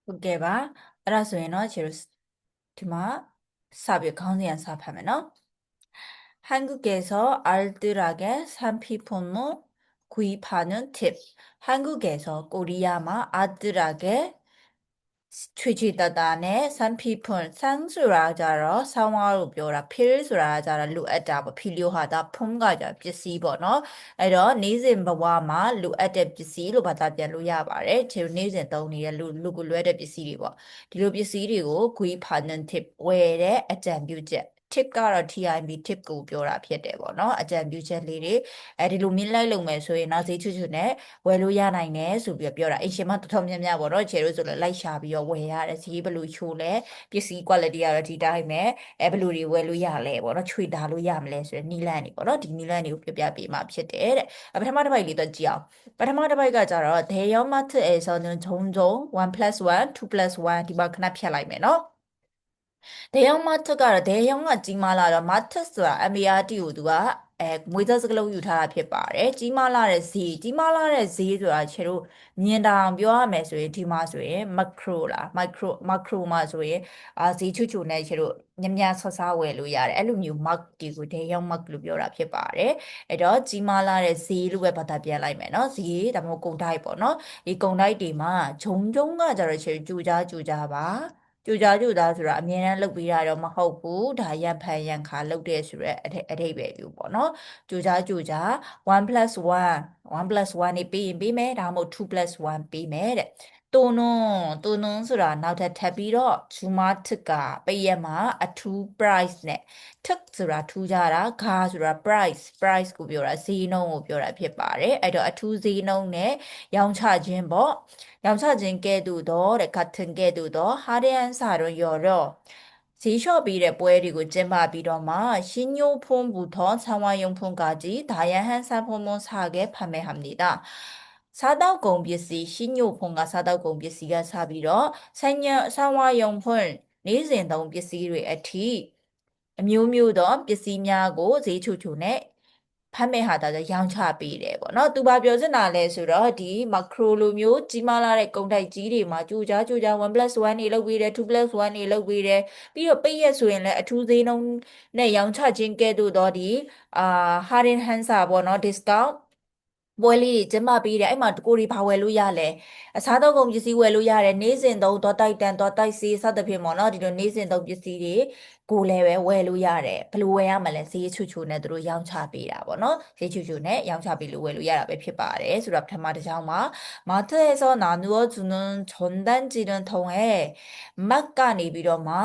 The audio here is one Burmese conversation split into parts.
ဟုတ်ကဲ့ပါအဲ့ဒါဆိုရင်တော့ကျေတို့ဒီမှာစပြီးခေါင်းစဉ်စဖတ်မယ်နော် 한국에서 알뜰하게 산피폰을 구입하는 팁. 한국에서 코리아마 알뜰하게 취지다단에 산피폰 상수라자로 상화로 묘라 필수라자라 루에다버 필요하다 폼가자 비시버너 에러 니진 버와마 루에데 비시로 받아들여 루야바래 제 니진 동니에 루구 루에데 비시리버 디로 비시리고 구입하는 팁 외에 애장규제 tip ကတော့ TIB tip ကိုပြောတာဖြစ်တယ်ပေါ့နော်အကြံပြုချက်လေးတွေအဲဒီလိုမြင်လိုက်လို့မယ်ဆိုရင်တော့ဈေးချွတ်ချွတ်နဲ့ဝယ်လို့ရနိုင်တယ်ဆိုပြီးပြောတာအရှင်မတော်တော်များများပေါ့နော်ခြေလို့ဆိုလည်းလိုက်ရှာပြီးတော့ဝယ်ရတယ်ဈေးဘယ်လိုချိုးလဲပစ္စည်း quality ကတော့ဒီတိုင်းပဲဘယ်လိုတွေဝယ်လို့ရလဲပေါ့နော်ချွေတာလို့ရမလဲဆိုရင်နီလန်နေပေါ့နော်ဒီနီလန်တွေကိုပြပေးမှာဖြစ်တယ်တဲ့ပထမတစ်ပိုက်လေးတော့ကြည့်အောင်ပထမတစ်ပိုက်ကကြတော့ 대형 마트에서는 종종 1+1 2+1 ဒီမှာခဏဖြတ်လိုက်မယ်နော်대형마트가 대형과 찌말라라 마트ဆိုတာ MART ကိုသူကငွေသက်စကလုံးယူထားတာဖြစ်ပါတယ်ကြီးမားလာတဲ့ဈေးကြီးမားလာတဲ့ဈေးဆိုတာခြေတို့မြင်တာအောင်ပြောရမယ်ဆိုရင်ဒီမှာဆိုရင် macro လား macro မှာဆိုရင်ဈေးချွတ်ချွတ်နဲ့ခြေတို့ညံ့ညံ့ဆော့ဆော့ဝယ်လို့ရတယ်အဲ့လိုမျိုး mark တွေကို대형 mark လို့ပြောတာဖြစ်ပါတယ်အဲ့တော့ကြီးမားလာတဲ့ဈေးလို့ပဲဘာသာပြန်လိုက်မယ်เนาะဈေးဒါမှမဟုတ်ကုန်တိုက်ပေါ့เนาะဒီကုန်တိုက်တွေမှာဂျုံဂျုံကကြတော့ခြေကြူကြားပါကြိုကြားဆိုတာအမြဲတမ်းလုပ်ပေးတာတော့မဟုတ်ဘူးဒါရန်ဖန်ရန်ခါလုပ်တဲ့ဆိုရက်အထိပ္ပယ်မျိုးပေါ့နော်ကြိုကြား1+1 1+1နေပြီးရင်ပြီးမယ်ဒါမှမဟုတ်2+1ပြီးမယ်တဲ့တိုနွန်ဆိုတာနောက်ထပ်ထပ်ပြီးတော့ဂျူမာတစ်ကပိတ်ရက်မှာအထူး price နဲ့thứcဆိုတာထူးကြတာခါဆိုတာ price ကိုပြောတာဈေးနှုန်းကိုပြောတာဖြစ်ပါတယ်အဲ့တော့အထူးဈေးနှုန်းနဲ့ရောင်းချခြင်းပေါ့ရောင်ချခြင်းကဲ့သို့သောတဲ့ 같은 ကဲ့သို့သောဟာရန်စာတော့ရော်တော့ဈေးလျှော့ပေးတဲ့ပွဲတွေကိုကျင်းပပြီးတော့မှ신용품부터 생활용품까지 다양한 상품을 사게 판매합니다. 사다공 비씨 신용품과 사다공 비씨가 사비로 생활용품 နေ့စဉ်သုံး ပစ္စည်းတွေအထိအမျိုးမျိုးသောပစ္စည်းများကိုဈေးချိုချိုနဲ့ဖတ်မဲ့ဟာဒါဆိုရောင်းချပေးတယ်ပေါ့နော်သူဘာပြောချင်တာလဲဆိုတော့ဒီ macro လိုမျိုးကြီးမားလာတဲ့ကုန်တိုက်ကြီးတွေမှာကြိုကြား1+1နေလုပ်ပေးတယ်2+1နေလုပ်ပေးတယ်ပြီးတော့ပိတ်ရက်ဆိုရင်လည်းအထူးဈေးနှုန်းနဲ့ရောင်းချခြင်းကဲ့သို့သောဒီHarin Hansa ပေါ့နော် discount ပွဲလေးတွေကျင်းပပေးတယ်အဲ့မှာကိုရီဘာဝယ်လို့ရလဲအစားတော့ကုန်ပစ္စည်းဝယ်လို့ရတယ်နေ့စဉ်သုံးတော့တိုက်တန်တော့တိုက်စီစသဖြင့်ပေါ့နော်ဒီလိုနေ့စဉ်သုံးပစ္စည်းတွေကိုလည်းပဲဝယ်လို့ရတယ်ဘယ်လိုဝယ်ရမလဲဈေးချူချူနဲ့သူတို့ရောင်းချပေးတာပေါ့နော်ဈေးချူချူနဲ့ရောင်းချပေးလို့ဝယ်လို့ရတာပဲဖြစ်ပါတယ်ဆိုတော့ပထမတစ်ကြောင်းမှာ마트에서 나누어 주는 전단지를 통해 막ကနေပြီးတော့မှ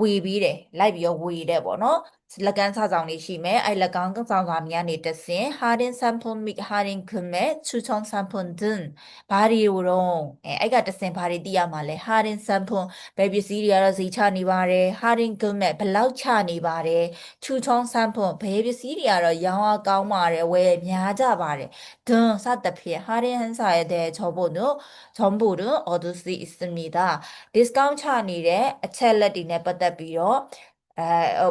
ဝေပြီးတယ်လိုက်ပြီးတော့ဝေတယ်ပေါ့နော်လက်ကန်စာဆောင်လေးရှိမယ်အဲ့လက်ကန်စာဆောင်များနေတဆင် 할인 상품 및 할인 금액 추천 상품 등ဘာတွေကိုတော့အဲ့ကတဆင်ဘာတွေသိရမှာလဲ 할인 상품 ဘယ်ပစ္စည်းတွေကတော့ဈေးချနေပါတယ် 할인 금액ဘယ်လောက်ချနေပါတယ် 추천 상품 ဘယ်ပစ္စည်းတွေကတော့ရောင်းအားကောင်းပါတယ်ဝယ်များကြပါတယ်등စသဖြင့် 할인 행사에 대해 정보를 얻을 수 있습니다. 디스카운트 ချနေတဲ့အချက်လက်တွေနဲ့ပတ်သက်ပြီးတော့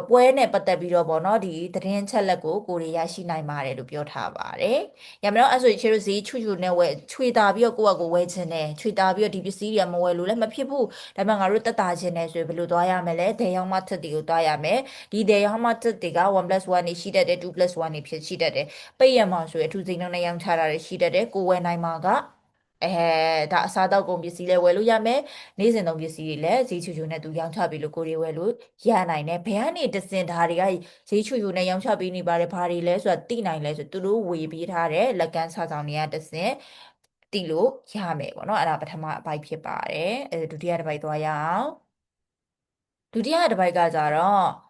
ပွဲနဲ့ပတ်သက်ပြီးတော့ဗောနော်ဒီသတင်းချက်လက်ကိုကိုရီရရှိနိုင်ပါတယ်လို့ပြောထားပါတယ်။ညမတော့အဲ့ဆိုချေတို့ဈေးချွချွနဲ့ဝယ်ချွေတာပြီးတော့ကိုယ့်အကိုဝယ်ခြင်းနဲ့ချွေတာပြီးတော့ဒီပစ္စည်းတွေကမဝယ်လို့လည်းမဖြစ်ဘူး။ဒါပေမဲ့ငါတို့တက်တာခြင်းနဲ့ဆိုရင်ဘယ်လိုသွားရမလဲ။ဒေယောင်မထက်တွေကိုသွားရမယ်။ဒီဒေယောင်မထက်တွေက1+1နေရှိတတ်တယ်2+1နေဖြစ်ရှိတတ်တယ်။ပိတ်ရမှာဆိုရင်အထူးစိန်နှုန်းနဲ့ရောင်းချတာတွေရှိတတ်တယ်။ကိုဝယ်နိုင်မှာကဒါအစားတော့ကုန်ပစ္စည်းလည်းဝယ်လို့ရမယ်နေ့စဉ်သုံးပစ္စည်းတွေလည်းဈေးချူချူနဲ့သူရောင်းချပြီးလို့ကိုရီဝယ်လို့ရနိုင်တယ်ဘယ်ကနေတစင်ဒါတွေကဈေးချူချူနဲ့ရောင်းချပေးနေပါတယ်ဘာတွေလဲဆိုတာသိနိုင်လဲဆိုသူတို့ဝေပေးထားတဲ့လက်ကမ်းစာဆောင်တွေကတစင်သိလို့ရမယ်ပေါ့နော်အဲ့ဒါပထမအပိုင်းဖြစ်ပါတယ်ဒုတိယတစ်ပိုက်သွားရအောင်ဒုတိယတစ်ပိုက်ကကြတော့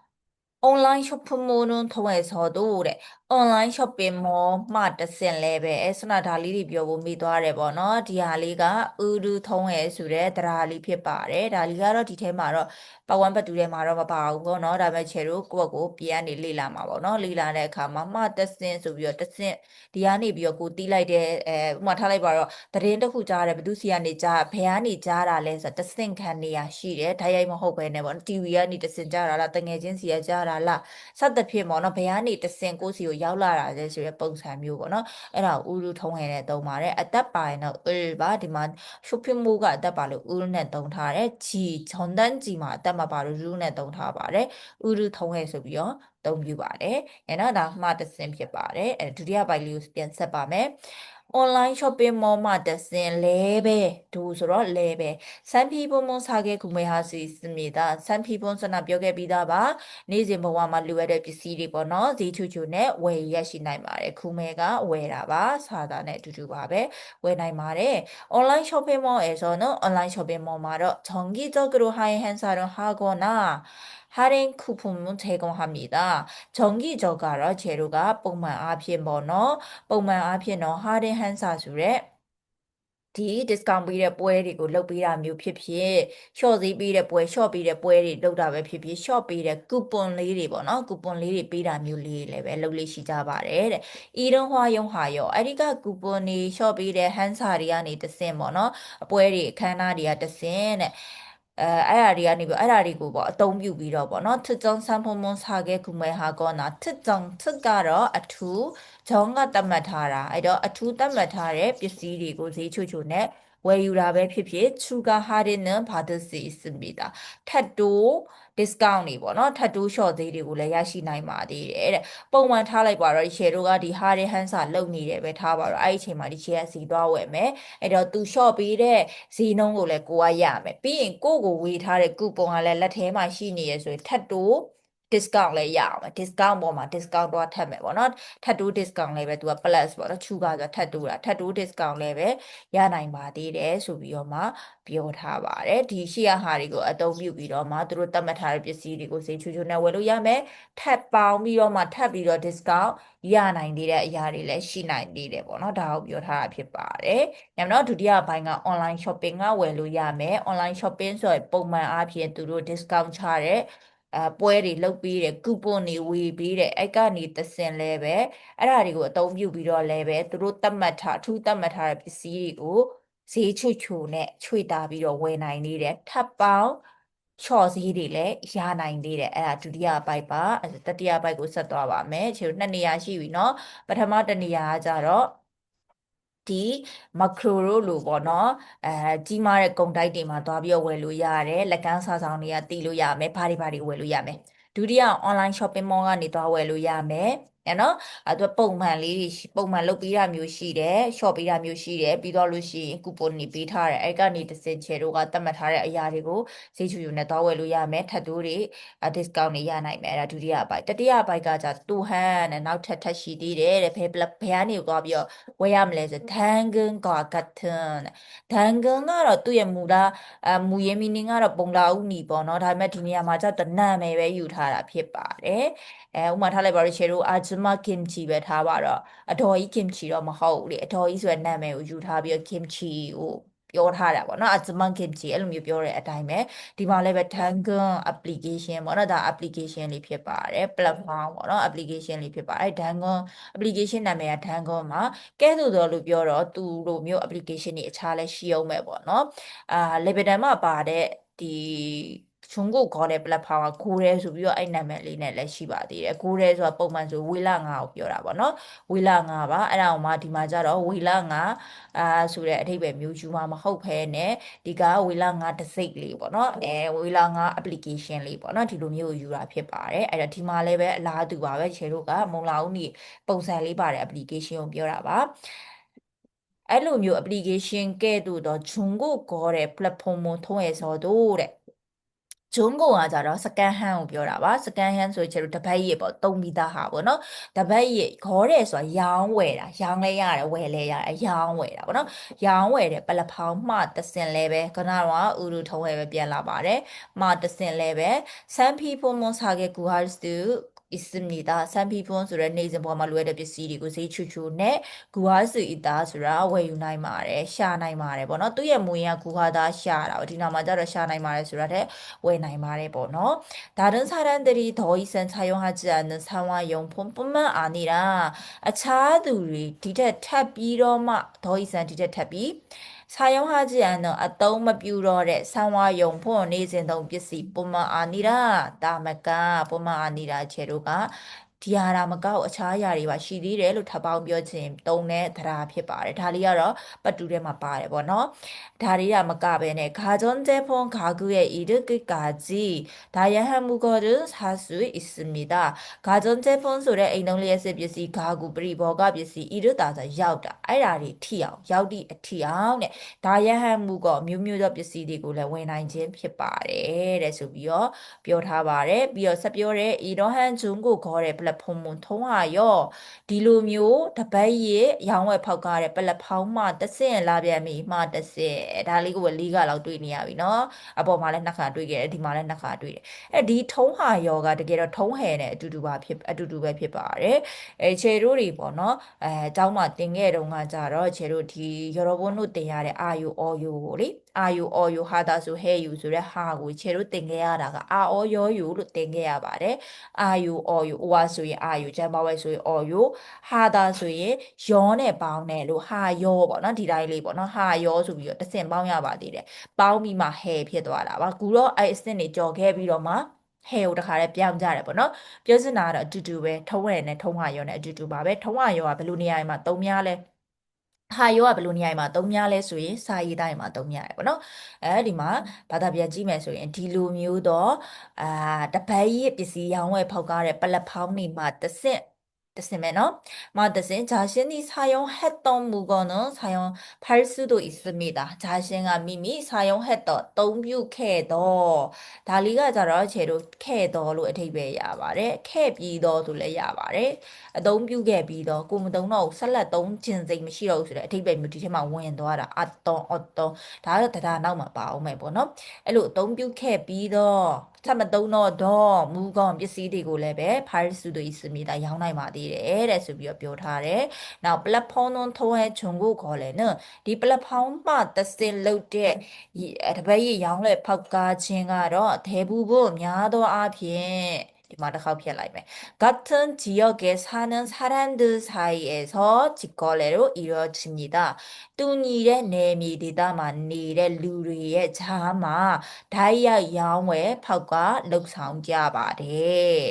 온라인 쇼핑몰은 통해서도 래 온라인 쇼핑몰မှာတဆင့်လဲပဲအဲဆွနာဒါလေးတွေပြောဖို့မိသွားတယ်ပေါ့နော်ဒီဟာလေးကဥဒူထုံးရဲ့ဆိုတဲ့တရားလေးဖြစ်ပါတယ်ဒါလေးကတော့ဒီထဲမှာတော့ပတ်ဝန်းပတ်တူထဲမှာတော့မပါဘူးပေါ့နော်ဒါပေမဲ့ချေတို့ကိုယ့်ကိုပြန်နေလေ့လာမှာပေါ့နော်လေ့လာတဲ့အခါမှာမှတဆင့်ဆိုပြီးတော့တဆင့်ဒီကနေပြီးတော့ကိုတီးလိုက်တဲ့ဥပမာထားလိုက်ပါတော့သတင်းတစ်ခုကြားတယ်ဘသူစီကနေကြားဘယ်ကနေကြားတာလဲဆိုတော့တဆင့်ခံနေရရှိတယ်ဓာတ်ရိုက်မဟုတ်ဘဲနဲ့ပေါ့ TV ကနေတဆင့်ကြားတာလားတငယ်ချင်းစီကကြားတာလားစသဖြင့်ပေါ့နော်ဘယ်ကနေတဆင့်ကိုစီကို ကိုရောက်လာတာလဲဆိုရပုံစံမျိုးပေါ့နော်အဲ့ဒါဥရုထုံးဟဲနဲ့သုံးပါတယ်အသက်ပါရင်တော့ပါဒီမှာ shopping mall ကအသက်ပါလို့ဥရုနဲ့သုံးထားတယ်ကြီးဂျွန်တန်ကြီးမှာအသက်မပါလို့ရုနဲ့သုံးထားပါတယ်ဥရုထုံးဟဲဆိုပြီးတော့သုံးပြပါတယ်အဲ့တော့ဒါမှတစ်စင်းဖြစ်ပါတယ်ဒုတိယပိုက်လေးကိုပြန်ဆက်ပါမယ် online shopping mall မှာတဆင်လဲပဲဒူဆိုတော့လဲပဲစမ်းဖီပုံပုံစားခဲ့ခုမဲဟာစီစမီတာစမ်းဖီပုံစနာပြောခဲ့ပြီးသားပါနေ့စဉ်ဘဝမှာလိုအပ်တဲ့ပစ္စည်းတွေပေါ့နော်ဈေးချူချူနဲ့ဝယ်ရရှိနိုင်ပါတယ်ခုမဲကဝယ်တာပါစားတာနဲ့အတူတူပါပဲဝယ်နိုင်ပါတယ် online shopping mall 에서 는 online shopping mall 말어 정기적으로 하이 행사를 하거나 할인 쿠폰을 제공합니다. 정기적으로 재료가 뽕만 앞에 뭐너 뽕만 앞에 너 할인 행사 수래ဒီ discount ပေးတဲ့ပွဲတွေကိုလုပ်ပေးတာမျိုးဖြစ်ဖြစ် short ဈေးပေးတဲ့ပွဲ short ပေးတဲ့ပွဲတွေလုပ်တာပဲဖြစ်ဖြစ် short ပေးတဲ့ coupon လေးတွေပေါ့နော် coupon လေးတွေပေးတာမျိုးလေးလည်းပဲလုပ်လေးရှိကြပါတယ်တဲ့ဤတော့ဟွာယုံဟာရောအဲ့ဒီက coupon တွေ short ပေးတဲ့ hansa တွေကနေတဆင့်ပေါ့နော်အပွဲတွေအခမ်းအနားတွေကတဆင့်တဲ့အဲ့ဒါတွေကနေပြီးအဲ့ဒါတွေကိုပေါ့အသုံးပြုပြီးတော့ပေါ့နော်특정 상품은 사게 구매하거나 특정 특ကတော့အထူးဂျောင်းကတတ်မှတ်ထားတာအဲ့တော့အထူးတတ်မှတ်ထားတဲ့ပစ္စည်းတွေကိုဈေးချိုချိုနဲ့ဝယ်ယူတာပဲဖြစ်ဖြစ်추가 할인은 받을 수 있습니다. ထပ်တိုး discount တွေပေါ့နော်ထပ်တိုး short ဈေးတွေကိုလည်းရရှိနိုင်ပါသေးတယ်တဲ့ပုံမှန်ထားလိုက်ပါတော့ share တို့ကဒီ harden hansa လုံနေတယ်ပဲထားပါတော့အဲ့ဒီအချိန်မှာဒီ share စီသွားဝယ်မယ်အဲ့တော့သူ short ပေးတဲ့ဈေးနှုန်းကိုလည်းကိုကရမယ်ပြီးရင်ကိုကိုဝေထားတဲ့ coupon ကလည်းလက်ထဲမှာရှိနေရဆိုရင်ထပ်တိုး discount လည်းရအောင် discount ပေါ်မှာ discount တော့ထပ်မယ်ပေါ့နော်ထပ်တိုး discount လည်းပဲသူက plus ပေါ့နော်ချူကဆိုထပ်တိုးတာထပ်တိုး discount လည်းပဲရနိုင်ပါသေးတယ်ဆိုပြီးတော့မှပြောထားပါတယ်ဒီရှေ့ဟာတွေကိုအသုံးပြုပြီးတော့မှသူတို့သတ်မှတ်ထားတဲ့ပစ္စည်းတွေကိုဈေးချူချူနဲ့ဝယ်လို့ရမယ်ထပ်ပေါင်းပြီးတော့မှထပ်ပြီးတော့ discount ရနိုင်သေးတဲ့အရာတွေလည်းရှိနိုင်သေးတယ်ပေါ့နော်ဒါကိုပြောထားတာဖြစ်ပါတယ်ညမတော့ဒုတိယပိုင်းက online shopping ကဝယ်လို့ရမယ် online shopping ဆိုရင်ပုံမှန်အားဖြင့်သူတို့ discount ချတဲ့ပွဲတွေလုပ်ပြီးတယ် coupon တွေဝေပြီးတယ်အဲ့ကနေသစင်လဲပဲအဲ့ဒါတွေကိုအသုံးပြုပြီးတော့လဲပဲသူတို့သတ်မှတ်ထားအထူးသတ်မှတ်ထားတဲ့ပစ္စည်းတွေကိုဈေးချွတ်ချိုနဲ့ချွေတာပြီးတော့ဝယ်နိုင်သေးတယ်ထပ်ပေါင်းချော့ဈေးတွေလည်းရနိုင်သေးတယ်အဲ့ဒါဒုတိယပိုက်ပါတတိယပိုက်ကိုဆက်သွားပါမယ်ခြေတို့2နေရာရှိပြီเนาะပထမတစ်နေရာကကြတော့ဒီမခရိုတို့လိုပေါ့နော်ကြီးမားတဲ့ကုန်တိုက်တွေမှာသွားပြီးတော့ဝယ်လို့ရတယ်လက်ကမ်းစာဆောင်တွေကတီးလို့ရမယ်ဘာတွေဝယ်လို့ရမယ်ဒုတိယ online shopping mall ကနေသွားဝယ်လို့ရမယ်နော်အဲ့တော့ပုံမှန်လေးပုံမှန်လုပ်ပေးတာမျိုးရှိတယ် shop ပေးတာမျိုးရှိတယ်ပြီးတော့လို့ရှိရင် coupon တွေပေးထားတယ်အဲ့ကနေတစ်စင်ချေတို့ကသတ်မှတ်ထားတဲ့အရာတွေကိုဈေးချူချူနဲ့သွားဝယ်လို့ရမယ်ထပ်တိုးတွေ discount တွေရနိုင်မယ်အဲ့ဒါဒုတိယအပိုင်းတတိယအပိုင်းကじゃတူဟန်နဲ့နောက်ထပ်ရှိသေးတယ်တဲ့ဘယ်ကနေသွားပြီးတော့ဝယ်ရမလဲဆို당근과같은 당근ကတော့သူ့ရဲ့မူရင်းမီနင်းကတော့ပုံလာဥနီပေါ့နော်ဒါပေမဲ့ဒီနေရာမှာကျတော့နာမည်ပဲယူထားတာဖြစ်ပါတယ်ဥမာထားလိုက်ပါတော့ရှယ်တို့အာဂျမကင်ချီပဲထားပါတော့အတော်ကြီးကင်ချီတော့မဟုတ်ဘူးလေအတော်ကြီးဆိုတဲ့နာမည်ကိုယူထားပြီးတော့ကင်ချီကိုပြောထားတာပေါ့နော်အာဂျမကင်ချီအဲ့လိုမျိုးပြောတဲ့အတိုင်းပဲဒီမှာလည်းပဲ Dangon application ပေါ့နော်ဒါ application လေးဖြစ်ပါတယ် platform ပေါ့နော် application လေးဖြစ်ပါတယ် Dangon application နာမည်က Dangon မှာကဲသို့တော်လို့ပြောတော့သူတို့မျိုး application တွေအခြားလဲရှိအောင်မဲ့ပေါ့နော်level မှာပါတဲ့ဒီ중국 거래 플랫폼 고래ဆိုပြီးတော့အဲ့နာမည်လေးနဲ့လည်းရှိပါသေးတယ်고래ဆိုတာပုံမှန်ဆိုဝေလငါကိုပြောတာပေါ့နော်ဝေလငါပါအဲ့ဒါကိုမှဒီမှာကျတော့ဝေလငါဆိုတဲ့အဓိပ္ပာယ်မျိုးယူမှာမဟုတ်ဘဲနဲ့ဒီကဝေလငါတစ်စိတ်လေးပေါ့နော်ဝေလငါ application လေးပေါ့နော်ဒီလိုမျိုးကိုယူတာဖြစ်ပါတယ်အဲ့တော့ဒီမှာလည်းပဲအလားတူပါပဲခြေတို့ကမုံလာဦးနီပုံစံလေးပါတဲ့ application ကိုပြောတာပါအဲ့လိုမျိုး application ကဲ့သို့သော중국 거래 플랫폼을 통해서도တဲ့ဂျုံကုန်ကကြတော့စကန်ဟန်ကိုပြောတာပါစကန်ဟန်ဆိုချေတို့တပတ်ရစ်ပေါ့တုံးပြီးသားဟာပေါ့နော်တပတ်ရစ်ခေါ်တယ်ဆိုတာရောင်းဝယ်တာရောင်းလဲရတယ်ဝယ်လဲရတယ်အရောင်းဝယ်တာပေါ့နော်ရောင်းဝယ်တယ်ပလက်ဖောင်းမှတဆင်လဲပဲခဏတော့ဥရုထုံးဝယ်ပဲပြန်လာပါတယ်မှတဆင်လဲပဲစမ်ဖီဖို့မွန်စာကေကူဟာစတူ있습니다. 산피폰ဆိုတဲ့နေစဉ်ပေါ်မှာလွယ်တဲ့ပစ္စည်းတွေကိုဈေးချူချူနဲ့ဂူဟာစုအီတာဆိုတာဝယ်ယူနိုင်ပါတယ်ရှာနိုင်ပါတယ်ပေါ့နော်သူ့ရဲ့မူရင်းကဂူဟာသားရှာတာပေါ့ဒီနောက်မှာကျတော့ရှာနိုင်ပါတယ်ဆိုတာတဲ့ဝယ်နိုင်ပါတယ်ပေါ့နော်다른 사람들이 더 이상 사용하지 않는 생활용품뿐만 아니라အခြားသူတွေဒီထက်ထပ်ပြီးတော့မှ더 이상ဒီထက်ထပ်ပြီး사용하지 않는အသုံးမပြုတော့တဲ့생활용품နေစဉ်သုံးပစ္စည်း뿐만 아니라 다음에가 뿐만 아니라 재료가 ဒီဟာဒါမကောက်အခြားအရာတွေပါရှိသေးတယ်လို့ထပ်ပေါင်းပြောခြင်းတုံးတဲ့တရားဖြစ်ပါတယ်ဒါလေးကတော့ပတ်တူထဲမှာပါတယ်ပေါ့နော်ဒါတွေကမကပဲနဲ့가전제품 가구의 이르기까지 다양한 물건을 살 수 있습니다. 가전제품 ဆိုတဲ့အိမ်သုံးလျှပ်စစ်ပစ္စည်း가구ပရိဘောဂပစ္စည်း 이르다 ဆိုရောက်တာအဲ့ဒါတွေထိအောင်ရောက်သည့်အထိအောင်တဲ့다양한 물건မျိုးမျိုးသောပစ္စည်းတွေကိုလည်းဝယ်နိုင်ခြင်းဖြစ်ပါတယ်တဲ့ဆိုပြီးတော့ပြောထားပါတယ်ပြီးတော့ဆက်ပြောတဲ့ 이러한 중고 거래 플랫폼은 통하여 ဒီလိုမျိုးတပတ်ရဲ့ရောင်းဝယ်ဖောက်ကားတဲ့ပလက်ဖောင်းမှတစ်ဆင့်လာပြန်ပြီမှတစ်ဆင့်ဒါလေးကိုပဲ၄ခါလောက်တွေ့နေရပြီเนาะအပေါ်မှာလည်းနှစ်ခါတွေ့ခဲ့တယ်ဒီမှာလည်းနှစ်ခါတွေ့တယ်အဲဒီထုံးဟာယောကတကယ်တော့ထုံးဟဲနဲ့အတူတူပဲဖြစ်ပါတယ်ခြေတို့တွေပေါ့เนาะအเจ้าမှာတင်ခဲ့တုန်းကကြတော့ခြေတို့ဒီယောရောဘွန်းတို့တင်ရတဲ့အာယူအော်ယူကိုလေအာယူအော်ယူဟာတာဆိုဟဲယူဆိုတဲ့ဟာကိုခြေတို့တင်ခဲ့ရတာကအာအော်ယောယူလို့တင်ခဲ့ရပါတယ်အာယူအော်ယူအိုဝါဆိုရင်အာယူဂျမ်ဘာဝဲဆိုရင်အော်ယူဟာတာဆိုရင်ယောနဲ့ပေါင်းတယ်လို့ဟာယောပေါ့နော်ဒီတိုင်းလေးပေါ့နော်ဟာယောဆိုပြီးတော့တစ်စင်ပေါင်းရပါသေးတယ်ပေါင်းပြီးမှဟဲဖြစ်သွားတာပါကူတော့အဲ့အစင်တွေကြော်ခဲ့ပြီးတော့မှဟဲကိုတခါလေးပြောင်းကြတယ်ပေါ့နော်ပြောစင်တာကတော့အတူတူပဲထုံးရနဲ့ထုံးဟာယောနဲ့အတူတူပါပဲထုံးဟာယောကဘယ်လိုနေရာမှာသုံးများလဲဟာယောကဘယ်လိုနေရာမှာသုံးများလဲဆိုရင်စာရေးတိုင်းမှာသုံးများတယ်ပေါ့နော်အဲဒီမှာဘာသာပြန်ကြည့်မယ်ဆိုရင်ဒီလိုမျိုးတော့တပတ်ရပစ္စည်းရောင်းဝယ်ဖောက်ကားတဲ့ပလက်ဖောင်းနေမှာတဆင့်မယ်နော်마드신 자신이 사용했던 물건은 사용할 수도 있습니다. 자신이 이미 사용했던 အသုံးပြုခဲ့သော 다리가 자라 제로 ခဲ့သောလို့အဓိပ္ပာယ်ရပါတယ်. ခဲ့ပြီးသောဆိုလည်းရပါတယ်. အသုံးပြုခဲ့ပြီးသော ကိုမသုံးတော့ဘူး ဆက်လက်သုံးခြင်းစိတ်မရှိတော့ဘူးဆိုတဲ့အဓိပ္ပာယ်မျိုးဒီထဲမှာဝင်သွားတာ. 어떤ဒါကတော့ဒါနောက်မှာပါအောင်မယ်ပေါ့နော်. အဲ့လိုအသုံးပြုခဲ့ပြီးသော 차မသုံးတော့더 물건ပစ္စည်းတွေကိုလည်းပဲ팔 수도 있습니다. ရောင်းနိုင်ပါသေးတယ်တဲ့ဆိုပြီးတော့ပြောထားတယ်. Now 플랫폼은 통해 중고 거래는 이 플랫폼만 뜻을လုပ်တဲ့ တပတ်ရဲ့ရောင်းလဲဖောက်ကားခြင်းကတော့ 대부분များသောအားဖြင့် ဒီမှာတစ်ခေါက်ဖြတ်လိုက်မယ်. 같은 지역에 사는 사람들 사이에서 직거래로 이루어집니다. 뚜니의 내미디다만 니의 루리의 자마 다이아 양외 파과 럭상자바데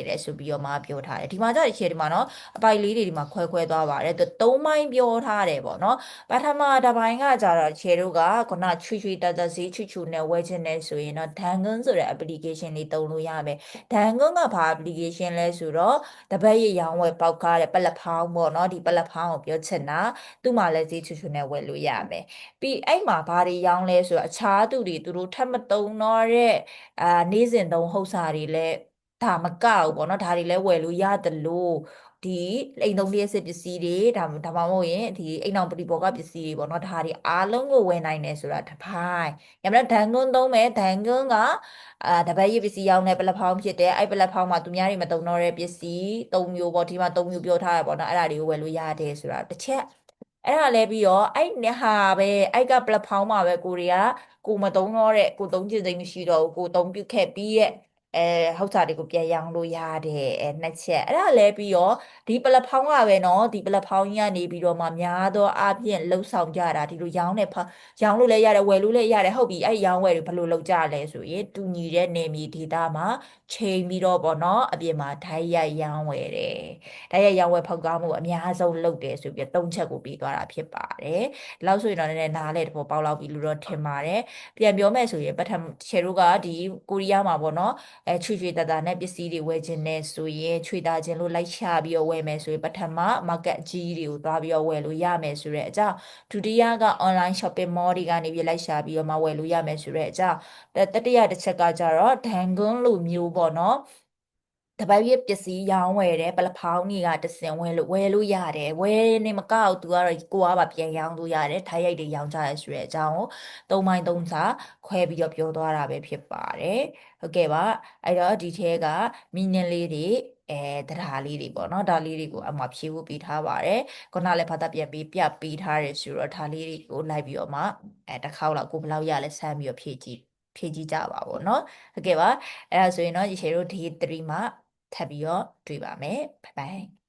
တဲ့ဆိုပြီးတော့မှပြောထားတယ် ဒီမှာကြည့်ဒီမှာနော် အပိုက်လေးတွေဒီမှာခွဲသွားပါတယ် သုံးပိုင်းပြောထားတယ်ပေါ့နော် ပထမတစ်ပိုင်းကကြတော့ခြေတို့ကခုနချွေချွေတတစီချွချွနဲ့ဝဲခြင်းနဲ့ဆိုရင်တော့ 당근 ဆိုတဲ့ application လေးသုံးလို့ရမယ် 당근ကဘာ application လဲဆိုတော့ တပတ်ရဲ့ရောင်းဝယ်ပေါက်ကားတဲ့ ပလက်ဖောင်းပေါ့နော် ဒီပလက်ဖောင်းကိုပြောချင်တာ သူ့မှာလည်းဈေးချွချွနဲ့ဝယ်လို့ရမယ် ပြီးအဲ့မှာဘာတွေရောင်းလဲဆိုတော့ အခြားသူတွေသူတို့ထပ်မသုံးတော့တဲ့နေ့စဉ်သုံးဟုတ်စာတွေလည်းဒါမကဘူးပေါ့နော် ဒါတွေလည်းဝယ်လို့ရသလို ဒီအိမ်သုံးလျှပ်စစ်ပစ္စည်းတွေဒါမှမဟုတ်ရင်ဒီအိမ်အောင်ပရိဘောဂပစ္စည်းတွေပေါ့နော် ဒါတွေအားလုံးကိုဝယ်နိုင်တယ်ဆိုတာတစ်ပိုင်း ညမလား 당근 သုံးမယ် 당근ကတပတ်ရဲ့ပစ္စည်းရောင်းတဲ့ ပလက်ဖောင်းဖြစ်တယ် အဲ့ပလက်ဖောင်းမှာသူများတွေမသုံးတော့တဲ့ပစ္စည်း 3မျိုးပေါ့ ဒီမှာ 3မျိုးပြောထားရပေါ့နော် အဲ့ဒါတွေကိုဝယ်လို့ရတယ်ဆိုတာတစ်ချက် အဲ့ဒါလည်းပြီးတော့အဲ့ဟာပဲအဲ့က ပလက်ဖောင်းမှာပဲကိုမသုံးတော့တဲ့ကိုသုံးခြင်းစိတ်မရှိတော့ဘူးကိုသုံးပြုခဲ့ပြီးရဲ့ဟုတ်စာတွေကိုပြန်ရောင်းလို့ရတယ်နှစ်ချက် အဲ့ဒါလည်းပြီးတော့ဒီပလက်ဖောင်းကပဲနော် ဒီပလက်ဖောင်းကြီးကနေပြီးတော့မှများသောအားဖြင့်လှုပ်ဆောင်ကြတာ ဒီလိုရောင်းလို့လည်းရတယ် ဝယ်လို့လည်းရတယ် ဟုတ်ပြီ အဲ့ရောင်းဝယ်တွေဘယ်လိုလုပ်ကြလဲဆိုရင် တူညီတဲ့နယ်မြေဒေသမှာချိန်ပြီးတော့ပေါ့နော် အပြင်မှာဓာတ်ရိုက်ရောင်းဝယ်တယ် ဓာတ်ရိုက်ရောင်းဝယ်ဖောက်ကားမှုအများဆုံးလုပ်တယ်ဆိုပြီးတော့ 3ချက်ကိုပြီးသွားတာဖြစ်ပါတယ် ဒီလောက်ဆိုရင်တော့နည်းနည်းနားလည်သဘောပေါက်လောက်ပြီလို့တော့ထင်ပါတယ် ပြန်ပြောမယ်ဆိုရင်ခြေတို့ကဒီကိုရီးယားမှာပေါ့နော် ချွေချွေတတနဲ့ပစ္စည်းတွေဝယ်ခြင်းနဲ့ဆိုရင် ချွေတာခြင်းလို့လိုက်ချပြီးတော့ဝယ်မယ်ဆိုရင် ပထမ market အကြီးတွေကိုသွားပြီးတော့ဝယ်လို့ရမယ်ဆိုတဲ့အကြောင်း ဒုတိယက online shopping mall တွေကနေပြီးလိုက်ရှာပြီးတော့မှဝယ်လို့ရမယ်ဆိုတဲ့အကြောင်း တတိယတစ်ချက်ကကြတော့ 당근 လိုမျိုးပေါ့နော် တပတ်ရဲ့ပစ္စည်းရောင်းဝယ်တဲ့ ပလက်ဖောင်းတွေကတဆင့်ဝယ်လို့ရတယ် ဝယ်နေမကောက် သူကတော့ကိုကပါပြန်ရောင်းလို့ရတယ် ဓာတ်ရိုက်တွေရောင်းကြတယ်ဆိုတဲ့အကြောင်းကို သုံးပိုင်းသုံးစားခွဲပြီးတော့ပြောသွားတာပဲဖြစ်ပါတယ် ဟုတ်ကဲ့ပါ အဲ့တော့ဒီထဲက meaning လေးတွေတရားလေးတွေပေါ့နော် ဒါလေးတွေကိုအမှဖြေဖို့ပေးထားပါတယ် ခုနလည်းဘာသာပြန်ပြီးပြပေးထားတယ်ဆိုတော့ ဒါလေးတွေကိုလိုက်ပြီးတော့မှတစ်ခေါက်လောက်ကိုဘယ်လောက်ရလဲစမ်းပြီးတော့ဖြေကြည့်ကြပါပေါ့နော် ဟုတ်ကဲ့ပါ အဲ့ဒါဆိုရင်တော့ဒီခြေတို့ day 3မှာထပ်ပြီးတော့တွေ့ပါမယ် bye bye